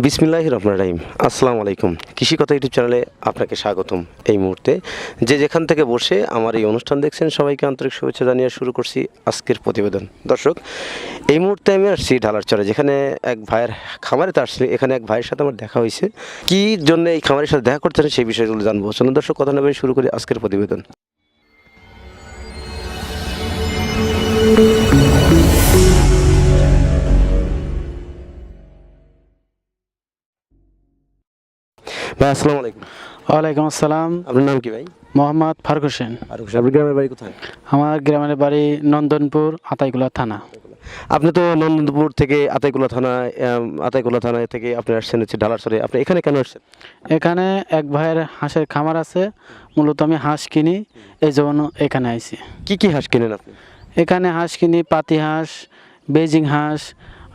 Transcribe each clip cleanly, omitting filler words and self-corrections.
বিসমিল্লাহির রহমানির রহিম। আসসালামু আলাইকুম। কৃষি কথা ইউটিউব চ্যানেলে আপনাকে স্বাগতম। এই মুহূর্তে যে যেখান থেকে বসে আমার এই অনুষ্ঠান দেখছেন সবাইকে আন্তরিক শুভেচ্ছা জানিয়ে শুরু করছি আজকের প্রতিবেদন। দর্শক, এই মুহূর্তে আমি আসছি ঢালারচরে, যেখানে এক ভাইয়ের খামারেতে আসছি। এখানে এক ভাইয়ের সাথে আমার দেখা হয়েছে। কী জন্য এই খামারের সাথে দেখা করতেছেন সেই বিষয়গুলো জানবো। চলুন দর্শক, কথা না বলে শুরু করি আজকের প্রতিবেদন। ভাই আসসালামু আলাইকুম। ওয়ালাইকুম আসসালাম। আপনার নাম কি ভাই? মোহাম্মদ ফারুক হোসেন। ফারুক হোসেন। আপনার গ্রামের বাড়ি কোথায়? আমার গ্রামের বাড়ি নন্দনপুর, আতাইকুলা থানা। আপনি তো নন্দনপুর থেকে আতাইকুলা থানায় থেকে আপনি আসছেন হচ্ছে ঢালারচরে। আপনি এখানে কেন আসছেন? এখানে এক ভাইয়ের হাঁসের খামার আছে, মূলত আমি হাঁস কিনি, এই জন্য এখানে আইছি। কি কি হাঁস কিনেন আপনি? এখানে হাঁস কিনি, পাতি হাঁস, বেজিং হাঁস,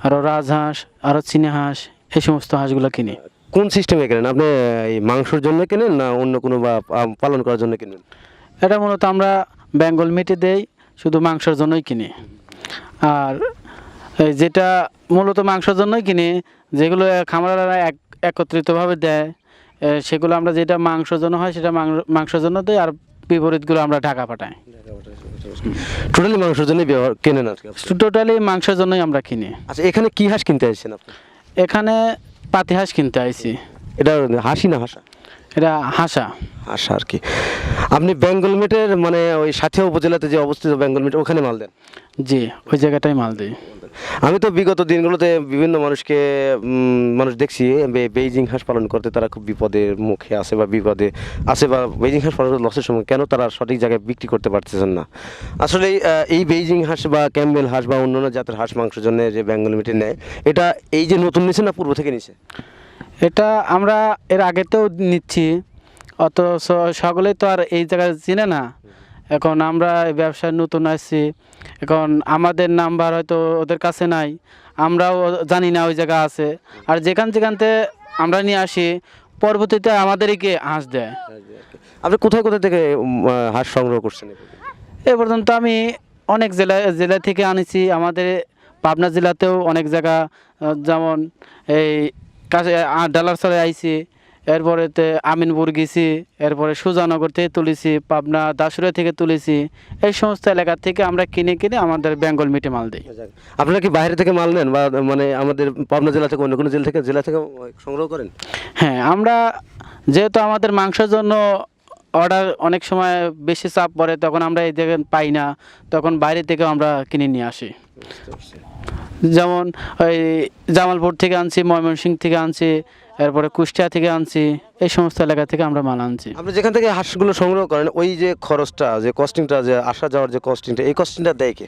আরও রাজহাঁস, আরও চীনা হাঁস, এই সমস্ত হাঁসগুলো কিনি। কোন সিস্টেমে কেনেন আপনি? এই মাংসের জন্য কেনেন না অন্য কোনো বা পালন করার জন্য কেনেন? এটা মূলত আমরা বেঙ্গল মিটে দেই, শুধু মাংসের জন্যই কিনি। আর এই যেটা মূলত মাংসের জন্যই কিনি, যেগুলো খামাররা একত্রিতভাবে দেয়, সেগুলো আমরা যেটা মাংসের জন্য হয় সেটা মাংসের জন্য দিই, আর বিপরীতগুলো আমরা ঢাকা পাঠাই। টোটালি মাংসের জন্যই কেনেন আর কি আপনি? টোটালি মাংসের জন্যই আমরা কিনি। আচ্ছা, এখানে কি হাঁস কিনতে আসছেন আপনি? এখানে পাতি হাঁস কিনতে আইছি। এটা হাসি না হাসা? এটা হাঁসা। হাসা আর কি। আপনি বেঙ্গল মিটের মানে ওই সাথিয়া উপজেলাতে যে অবস্থিত বেঙ্গল মিট, ওখানে মাল দেন? জি, ওই জায়গাটাই মাল দিই। আমি তো বিগত দিনগুলোতে বিভিন্ন মানুষ দেখছি বেইজিং হাঁস পালন করতে তারা খুব বিপদের মুখে আছে বা বিপদে আছে, বা বেইজিং হাঁস পালন লসের সময় কেন তারা সঠিক জায়গায় বিক্রি করতে পারতেছেন না। আসলে এই বেইজিং হাঁস বা ক্যাম্বেল হাঁস বা অন্যান্য জাতের হাঁস মাংসের জন্য যে বেঙ্গল মিটে নেয়, এটা এই যে নতুন নিছে না পূর্ব থেকে নিছে? এটা আমরা এর আগেতেও নিচ্ছি, অত সকলেই তো আর এই জায়গায় চিনে না। এখন আমরা এই ব্যবসায় নতুন আসছি, এখন আমাদের নাম্বার হয়তো ওদের কাছে নাই, আমরাও জানি না ওই জায়গা আছে। আর যেখানতে আমরা নিয়ে আসি, পরবর্তীতে আমাদেরকে হাঁস দেয়। আপনি কোথায় কোথায় থেকে হাঁস সংগ্রহ করছেন? এ পর্যন্ত আমি অনেক জেলা থেকে আনিছি। আমাদের পাবনা জেলাতেও অনেক জায়গা, যেমন এই কাছে ডালারচরে আইছি, এরপরেতে আমিনপুর গেছি, এরপরে সুজানগর থেকে তুলেছি, পাবনা দাসুরিয়া থেকে তুলেছি। এই সমস্ত এলাকা থেকে আমরা কিনে আমাদের বেঙ্গল মিটে মাল দিই। আপনারা কি বাইরে থেকে মাল নেন বা মানে আমাদের পাবনা জেলা থেকে অন্য কোনো জেলা থেকে সংগ্রহ করেন? হ্যাঁ, আমরা যেহেতু আমাদের মাংসের জন্য অর্ডার অনেক সময় বেশি চাপ পড়ে, তখন আমরা এই জায়গায় পাই না, তখন বাইরে থেকে আমরা কিনে নিয়ে আসি। যেমন ওই জামালপুর থেকে আনছি, ময়মনসিংহ থেকে আনছি, এরপরে কুষ্টিয়া থেকে আনছি, এই সমস্ত এলাকা থেকে আমরা মাল আনছি। আপনি যেখান থেকে হাঁসগুলো সংগ্রহ করেন, ওই যে খরচটা, যে কস্টিংটা, যে আসা যাওয়ার যে কস্টিংটা, এই কস্টিংটা দেয় কে?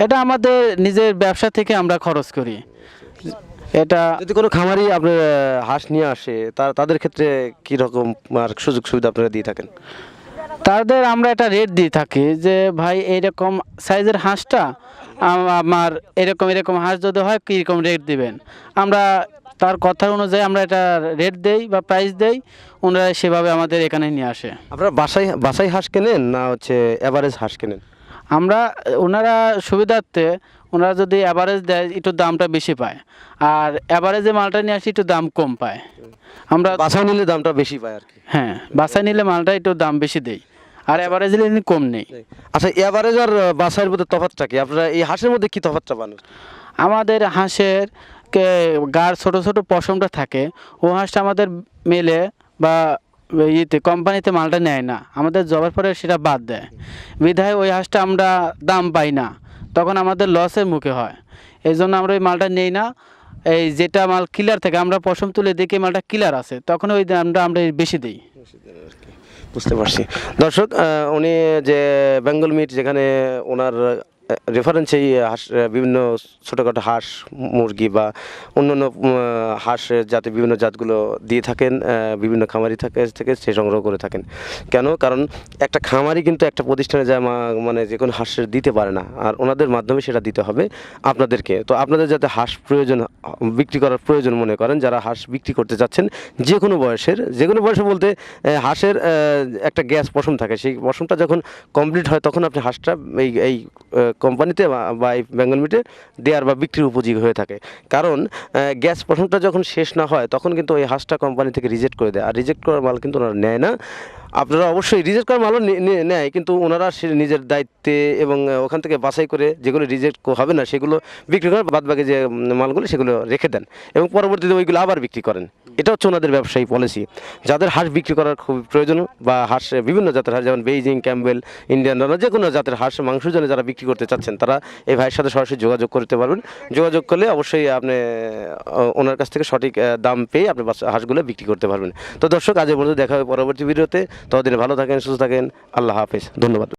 এটা আমাদের নিজের ব্যবসা থেকে আমরা খরচ করি। এটা যদি কোনো খামারি আপনার হাঁস নিয়ে আসে, তাদের ক্ষেত্রে কী রকম আর সুযোগ সুবিধা আপনারা দিয়ে থাকেন? তাদের আমরা একটা রেট দিয়ে থাকি যে ভাই এইরকম সাইজের হাঁসটা আমার এরকম হাঁস যদি হয় কীরকম রেট দিবেন, আমরা তার কথা অনুযায়ী আমরা এটা রেট দেই বা প্রাইস দেই, ওনারা সেভাবে আমাদের এখানে নিয়ে আসে। আপনারা বাসায় হাঁস কেনেন না হচ্ছে অ্যাভারেজ হাঁস কেনেন? আমরা ওনারা সুবিধার্থে ওনারা যদি অ্যাভারেজ দেয় একটু দামটা বেশি পায়, আর অ্যাভারেজে মালটা নিয়ে আসি একটু দাম কম পায়। আমরা বাসায় নিলে দামটা বেশি পায় আর কি। হ্যাঁ, বাসায় নিলে মালটা একটু দাম বেশি দেই, আর অ্যাভারেজ নিলে কম নেই। আচ্ছা, এভারেজ আর বাসায়ের মধ্যে তফাৎটা কি? আপনারা এই হাঁসের মধ্যে কি তফাৎটা পান? আমাদের হাঁসের গার ছোট ছোট পশমটা থাকে, ও হাঁসটা আমাদের মেলে বা কোম্পানিতে মালটা নেয় না, আমাদের জবার পরে সেটা বাদ দেয়, বিধায় ওই হাঁসটা আমরা দাম পাই না, তখন আমাদের লসের মুখে হয়। এই জন্য আমরা ওই মালটা নেই না। এই যেটা মাল কিলার থাকে, আমরা পশম তুলে দেখি মালটা কিলার আছে, তখন ওই দামটা আমরা বেশি দিই। বুঝতে পারছি। দর্শক, উনি যে বেঙ্গল মিট, যেখানে ওনার রেফারেন্স এই হাঁস, বিভিন্ন ছোটোখাটো হাঁস মুরগি বা অন্যান্য হাঁসের জাতে বিভিন্ন জাতগুলো দিয়ে থাকেন, বিভিন্ন খামারি থেকে সে সংগ্রহ করে থাকেন। কেন? কারণ একটা খামারি কিন্তু একটা প্রতিষ্ঠানে যায় মানে যে কোনো হাঁসের দিতে পারে না, আর ওনাদের মাধ্যমে সেটা দিতে হবে আপনাদেরকে। তো আপনাদের যাতে হাঁস বিক্রি করার প্রয়োজন মনে করেন, যারা হাঁস বিক্রি করতে চাচ্ছেন যে কোনো বয়সে বলতে হাঁসের একটা গ্যাস পশম থাকে, সেই পশমটা যখন কমপ্লিট হয় তখন আপনি হাঁসটা এই কোম্পানিতে বা এই বেঙ্গল মিটে দেওয়ার বা বিক্রির উপযোগী হয়ে থাকে। কারণ গ্যাস পশমটা যখন শেষ না হয় তখন কিন্তু ওই হাঁসটা কোম্পানি থেকে রিজেক্ট করে দেয়, আর রিজেক্ট করার মাল কিন্তু ওনারা নেয় না। আপনারা অবশ্যই রিজেক্ট করার মালও নেয়, কিন্তু ওনারা সে নিজের দায়িত্বে এবং ওখান থেকে বাছাই করে যেগুলো রিজেক্ট হবে না সেগুলো বিক্রি করেন, বাদবাকি যে মালগুলো সেগুলো রেখে দেন এবং পরবর্তীতে ওইগুলো আবার বিক্রি করেন। এটা হচ্ছে ওনাদের ব্যবসায়ী পলিসি। যাদের হাঁস বিক্রি করার খুব প্রয়োজন বা হাঁস বিভিন্ন জাতের হাঁস যেমন বেইজিং, ক্যাম্বেল, ইন্ডিয়ান রানা, যে কোনো জাতের হাঁস মাংসের জন্য যারা বিক্রি করতে চাচ্ছেন তারা এই ভাইয়ের সাথে সরাসরি যোগাযোগ করতে পারবেন। যোগাযোগ করলে অবশ্যই আপনি ওনার কাছ থেকে সঠিক দাম পেয়ে আপনি হাঁসগুলো বিক্রি করতে পারবেন। তো দর্শক, আজ এই পর্যন্ত দেখা হবে পরবর্তী ভিডিওতে। ততদিনে ভালো থাকেন, সুস্থ থাকেন। আল্লাহ হাফেজ, ধন্যবাদ।